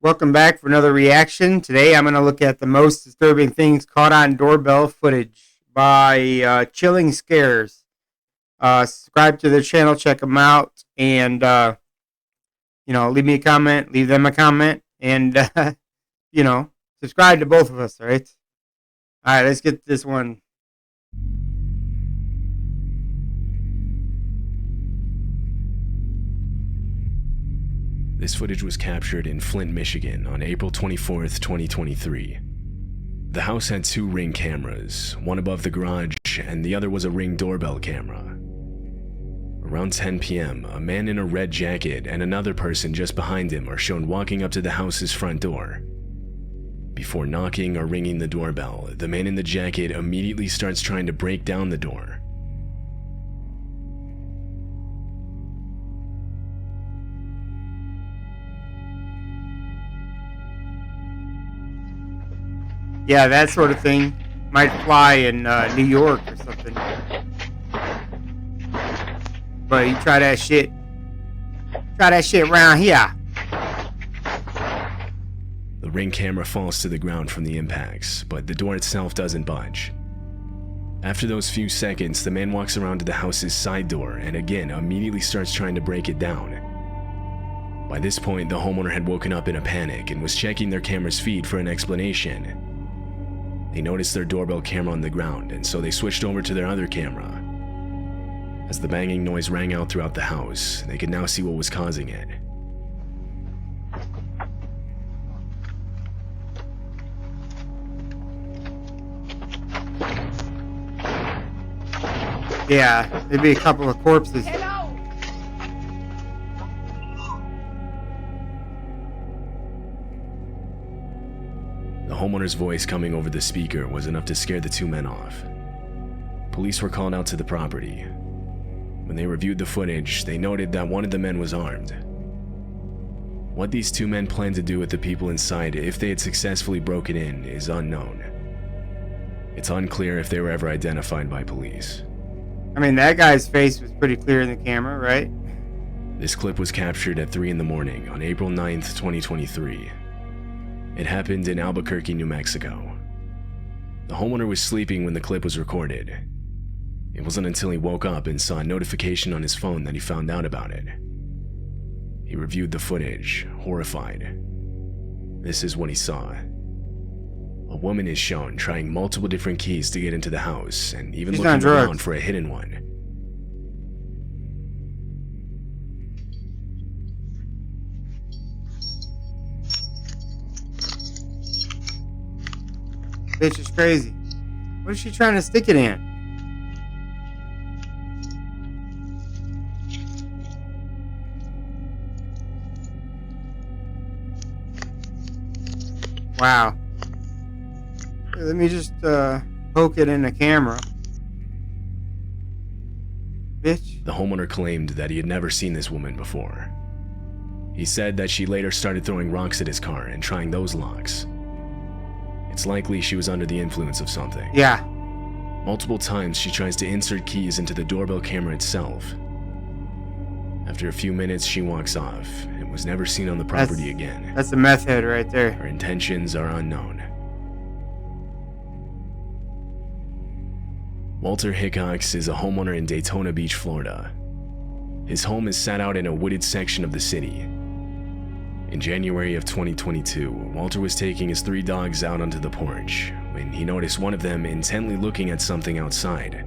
Welcome back for another reaction. Today I'm going to look at the most disturbing things caught on doorbell footage by Chilling Scares. Subscribe to their channel, check them out, and leave me a comment, leave them a comment, and subscribe to both of us, all right? All right, let's get this one. This footage was captured in Flint, Michigan on April 24th, 2023. The house had two Ring cameras, one above the garage and the other was a Ring doorbell camera. Around 10 p.m., a man in a red jacket and another person just behind him are shown walking up to the house's front door. Before knocking or ringing the doorbell, the man in the jacket immediately starts trying to break down the door. Yeah, that sort of thing might fly in New York or something. But you try that shit around here. The Ring camera falls to the ground from the impacts, but the door itself doesn't budge. After those few seconds, the man walks around to the house's side door and again immediately starts trying to break it down. By this point, the homeowner had woken up in a panic and was checking their camera's feed for an explanation. They noticed their doorbell camera on the ground, and so they switched over to their other camera. As the banging noise rang out throughout the house, they could now see what was causing it. Yeah, maybe a couple of corpses. The homeowner's voice coming over the speaker was enough to scare the two men off. Police were called out to the property. When they reviewed the footage, they noted that one of the men was armed. What these two men planned to do with the people inside if they had successfully broken in is unknown. It's unclear if they were ever identified by police. I mean, that guy's face was pretty clear in the camera, right? This clip was captured at 3 in the morning on April 9th, 2023. It happened in Albuquerque, New Mexico. The homeowner was sleeping when the clip was recorded. It wasn't until he woke up and saw a notification on his phone that he found out about it. He reviewed the footage, horrified. This is what he saw. A woman is shown trying multiple different keys to get into the house and even looking around for a hidden one. Bitch is crazy. What is she trying to stick it in? Wow. Let me just poke it in the camera. Bitch. The homeowner claimed that he had never seen this woman before. He said that she later started throwing rocks at his car and trying those locks. It's likely she was under the influence of something. Yeah. Multiple times she tries to insert keys into the doorbell camera itself. After a few minutes, she walks off and was never seen on the property again. That's a meth head right there. Her intentions are unknown. Walter Hickox is a homeowner in Daytona Beach, Florida. His home is set out in a wooded section of the city. In January of 2022, Walter was taking his 3 dogs out onto the porch when he noticed one of them intently looking at something outside.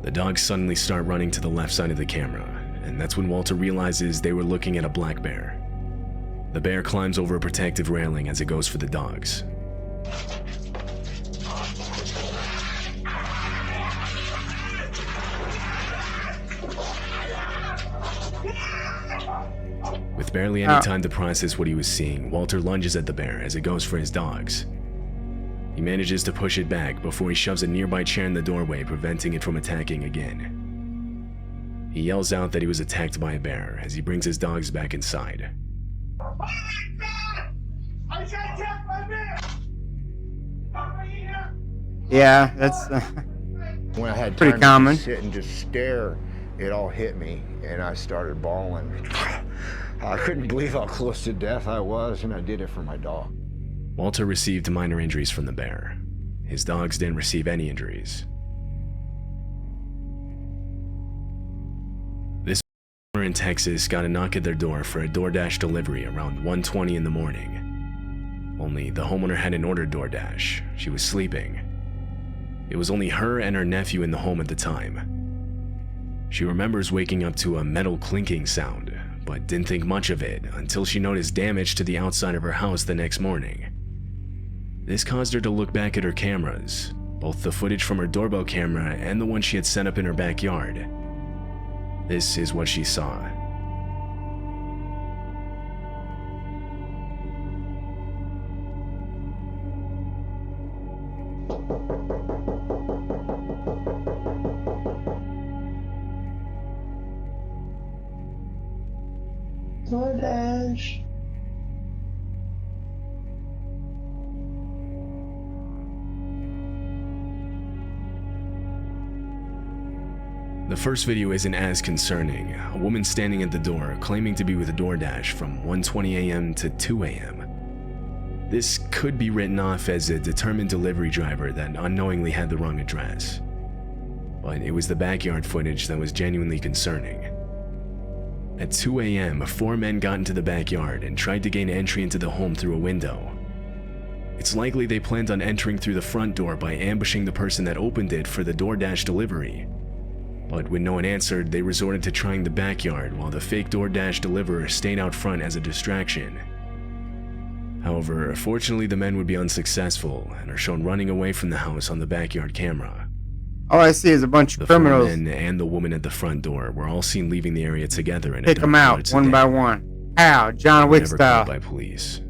The dogs suddenly start running to the left side of the camera, and that's when Walter realizes they were looking at a black bear. The bear climbs over a protective railing as it goes for the dogs. With barely any time to process what he was seeing, Walter lunges at the bear as it goes for his dogs. He manages to push it back before he shoves a nearby chair in the doorway, preventing it from attacking again. He yells out that he was attacked by a bear as he brings his dogs back inside. Oh my God! I got attacked by a bear! Yeah, that's when I had pretty time common. to sit and just stare it all hit me, and I started bawling. I couldn't believe how close to death I was, and I did it for my dog. Walter received minor injuries from the bear. His dogs didn't receive any injuries. This homeowner in Texas got a knock at their door for a DoorDash delivery around 1:20 in the morning. Only the homeowner hadn't ordered DoorDash. She was sleeping. It was only her and her nephew in the home at the time. She remembers waking up to a metal clinking sound, but didn't think much of it until she noticed damage to the outside of her house the next morning. This caused her to look back at her cameras, both the footage from her doorbell camera and the one she had set up in her backyard. This is what she saw. DoorDash. The first video isn't as concerning. A woman standing at the door claiming to be with DoorDash from 1:20 a.m. to 2 a.m. This could be written off as a determined delivery driver that unknowingly had the wrong address. But it was the backyard footage that was genuinely concerning. At 2 a.m., 4 men got into the backyard and tried to gain entry into the home through a window. It's likely they planned on entering through the front door by ambushing the person that opened it for the DoorDash delivery. But when no one answered, they resorted to trying the backyard while the fake DoorDash deliverer stayed out front as a distraction. However, fortunately the men would be unsuccessful and are shown running away from the house on the backyard camera. All I see is a bunch of The criminals. 4 men and the woman at the front door were all seen leaving the area together in Pick a them dark out colored one sedan. by one. Pow, John They were Wick never style. caught by police.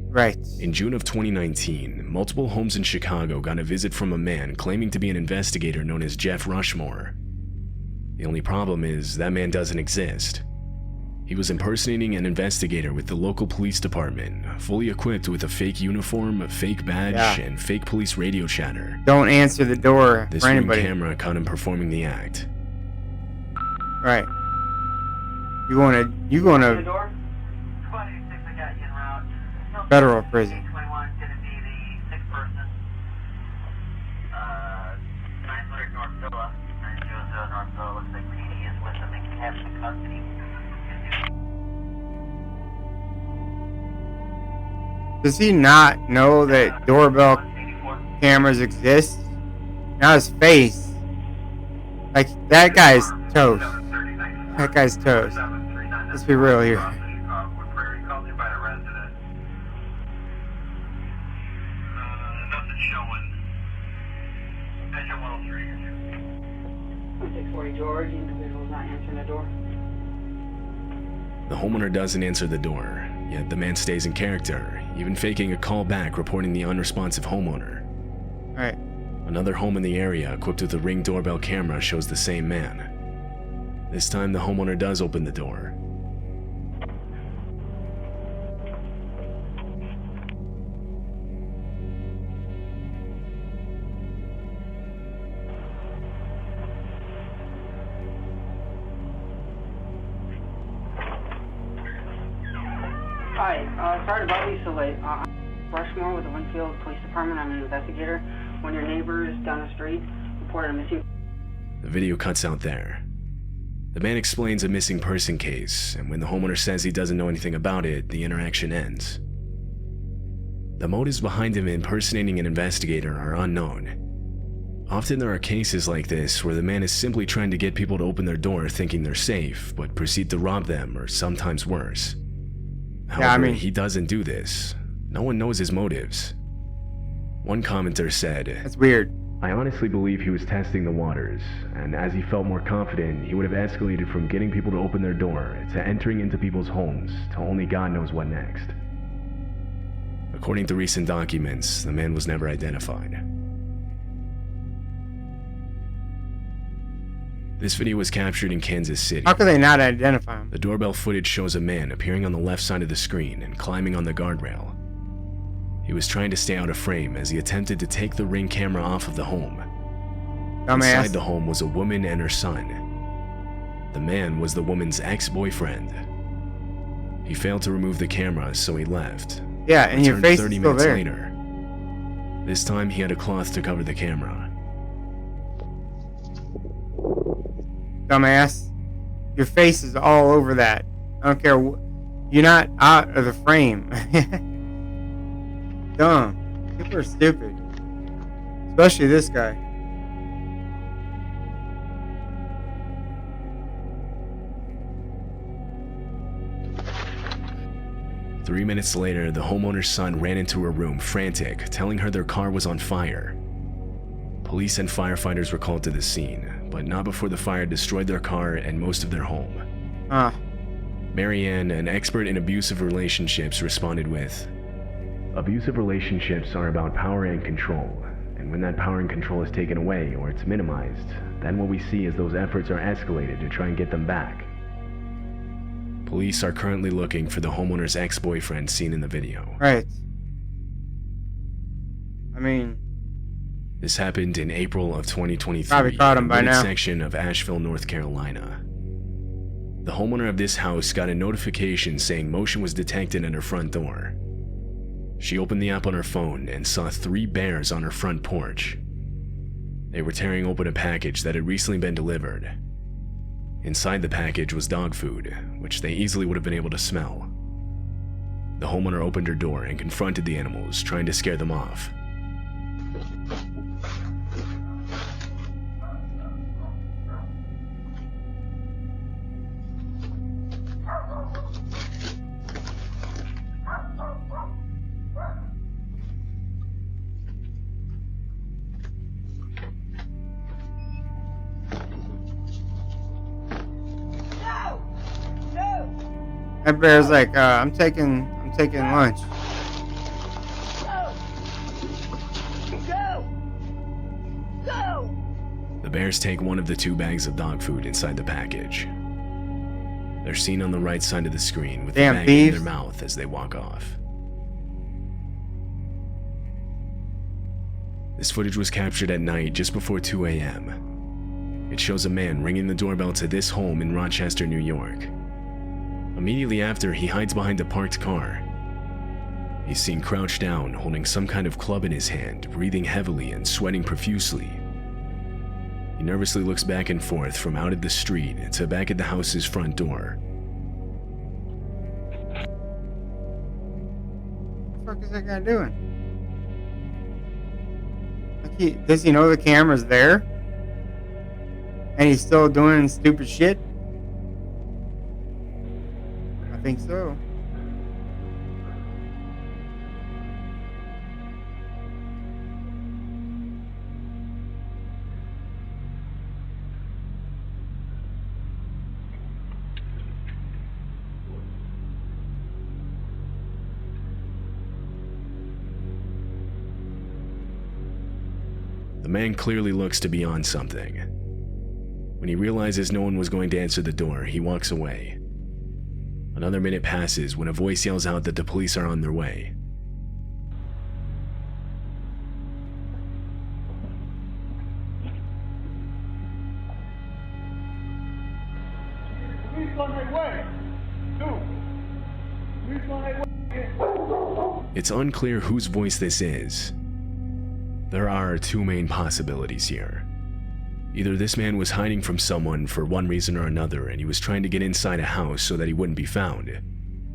Right. In June of 2019, multiple homes in Chicago got a visit from a man claiming to be an investigator known as Jeff Rushmore. The only problem is that man doesn't exist. He was impersonating an investigator with the local police department, fully equipped with a fake uniform, a fake badge, and fake police radio chatter. Don't answer the door This for Ring anybody. camera caught him performing the act. Right. You gonna door? 286, I got you en route. federal prison. 821 is gonna be the sixth person. 900 North Villa. 900 North Villa. Looks like PD is with them and have him in custody. Does he not know that doorbell cameras exist? Now his face. Like, that guy's toast. That guy's toast. Let's be real here. Nothing showing. 640 George, the individual's not answering the door. The homeowner doesn't answer the door, yet the man stays in character, even faking a call back reporting the unresponsive homeowner. Alright. Another home in the area equipped with a Ring doorbell camera shows the same man. This time the homeowner does open the door. Hi, sorry to bother you so late. I'm Rushmore with the Winfield Police Department. I'm an investigator. One of your neighbors down the street reported a missing. The video cuts out there. The man explains a missing person case, and when the homeowner says he doesn't know anything about it, the interaction ends. The motives behind him impersonating an investigator are unknown. Often there are cases like this where the man is simply trying to get people to open their door thinking they're safe, but proceed to rob them or sometimes worse. However, he doesn't do this. No one knows his motives. One commenter said, That's weird. I honestly believe he was testing the waters, and as he felt more confident, he would have escalated from getting people to open their door to entering into people's homes to only God knows what next. According to recent documents, the man was never identified. This video was captured in Kansas City. How could they not identify him? The doorbell footage shows a man appearing on the left side of the screen and climbing on the guardrail. He was trying to stay out of frame as he attempted to take the Ring camera off of the home. Inside Dumbass. the home was a woman and her son. The man was the woman's ex-boyfriend. He failed to remove the camera, so he left. Yeah, and your Returned face 30 is still minutes there. later. This time he had a cloth to cover the camera. Dumbass. Your face is all over that. I don't care. You're not out of the frame. Dumb. People are stupid. Especially this guy. Three minutes later, the homeowner's son ran into her room frantic, telling her their car was on fire. Police and firefighters were called to the scene, but not before the fire destroyed their car and most of their home. Marianne, an expert in abusive relationships, responded with, "Abusive relationships are about power and control, and when that power and control is taken away or it's minimized, then what we see is those efforts are escalated to try and get them back." Police are currently looking for the homeowner's ex-boyfriend seen in the video. Right. I mean, This happened in April of 2023 probably caught him in by a now. section of Asheville, North Carolina. The homeowner of this house got a notification saying motion was detected at her front door. She opened the app on her phone and saw 3 bears on her front porch. They were tearing open a package that had recently been delivered. Inside the package was dog food, which they easily would have been able to smell. The homeowner opened her door and confronted the animals, trying to scare them off. that bear's like, I'm taking lunch. The bears take one of the 2 bags of dog food inside the package. They're seen on the right side of the screen with Damn the bag in thieves. their mouth as they walk off. This footage was captured at night just before 2 a.m. It shows a man ringing the doorbell to this home in Rochester, New York. Immediately after, he hides behind a parked car. He's seen crouched down, holding some kind of club in his hand, breathing heavily and sweating profusely. He nervously looks back and forth from out at the street to back at the house's front door. What the fuck is that guy doing? Like does he know the camera's there? And he's still doing stupid shit? I think so. The man clearly looks to be on something. When he realizes no one was going to answer the door, he walks away. Another minute passes when a voice yells out that the police are on their way. Police on their way. Dude. Police on their way. It's unclear whose voice this is. There are 2 main possibilities here. Either this man was hiding from someone for one reason or another and he was trying to get inside a house so that he wouldn't be found,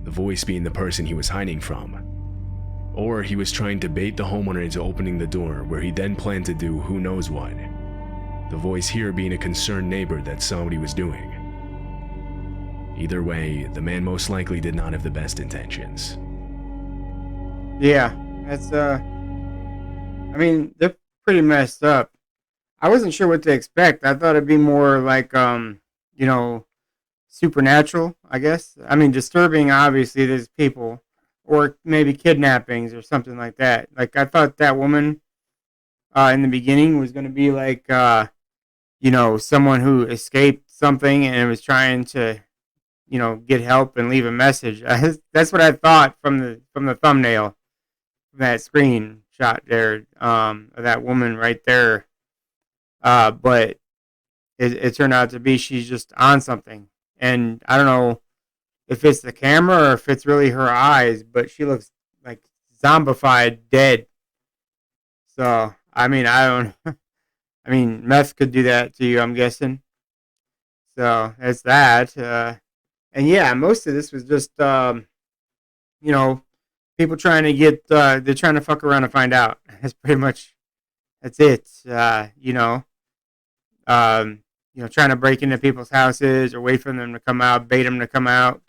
the voice being the person he was hiding from. Or he was trying to bait the homeowner into opening the door where he then planned to do who knows what. The voice here being a concerned neighbor that saw what he was doing. Either way, the man most likely did not have the best intentions. Yeah, that's I mean, they're pretty messed up. I wasn't sure what to expect. I thought it'd be more like supernatural, I guess. I mean, disturbing, obviously, there's people, or maybe kidnappings or something like that. Like, I thought that woman in the beginning was going to be like, someone who escaped something and was trying to, get help and leave a message. That's what I thought from the thumbnail, that screenshot there, of that woman right there. But it turned out to be she's just on something. And I don't know if it's the camera or if it's really her eyes, but she looks like zombified, dead. So, I mean, I don't. I mean, meth could do that to you, I'm guessing. So, it's that. And yeah, most of this was just, you know, people trying to get, they're trying to fuck around and find out. That's pretty much, that's it. Trying to break into people's houses or wait for them to come out, bait them to come out.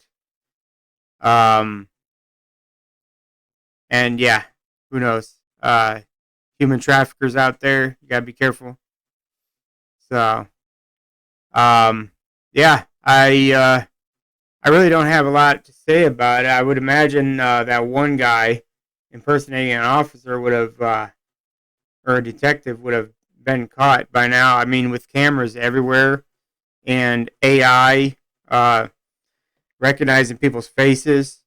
Um, and yeah, who knows? Human traffickers out there, you gotta be careful. So, yeah, I really don't have a lot to say about it. I would imagine that one guy impersonating an officer would have, or a detective would have been caught by now. I mean, with cameras everywhere and AI recognizing people's faces.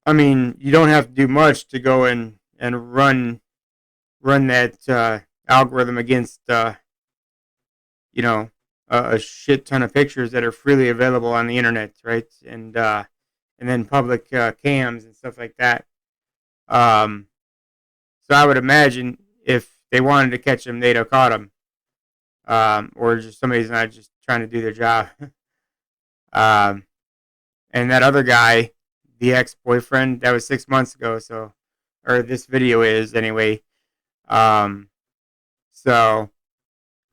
I mean, you don't have to do much to go and run that algorithm against you know a shit ton of pictures that are freely available on the internet, right? And then public cams and stuff like that. Um, so I would imagine if they wanted to catch him, they'd have caught him, or just somebody's not just trying to do their job. um, and that other guy, the ex-boyfriend, that was 6 months ago. So, or this video is anyway. Um, so,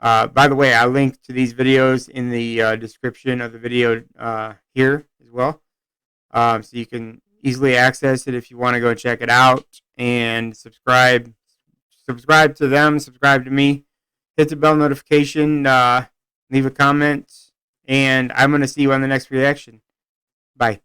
by the way, I link to these videos in the description of the video here as well. So you can easily access it if you want to go check it out and subscribe. Subscribe to them, subscribe to me, hit the bell notification, leave a comment, and I'm going to see you on the next reaction. Bye.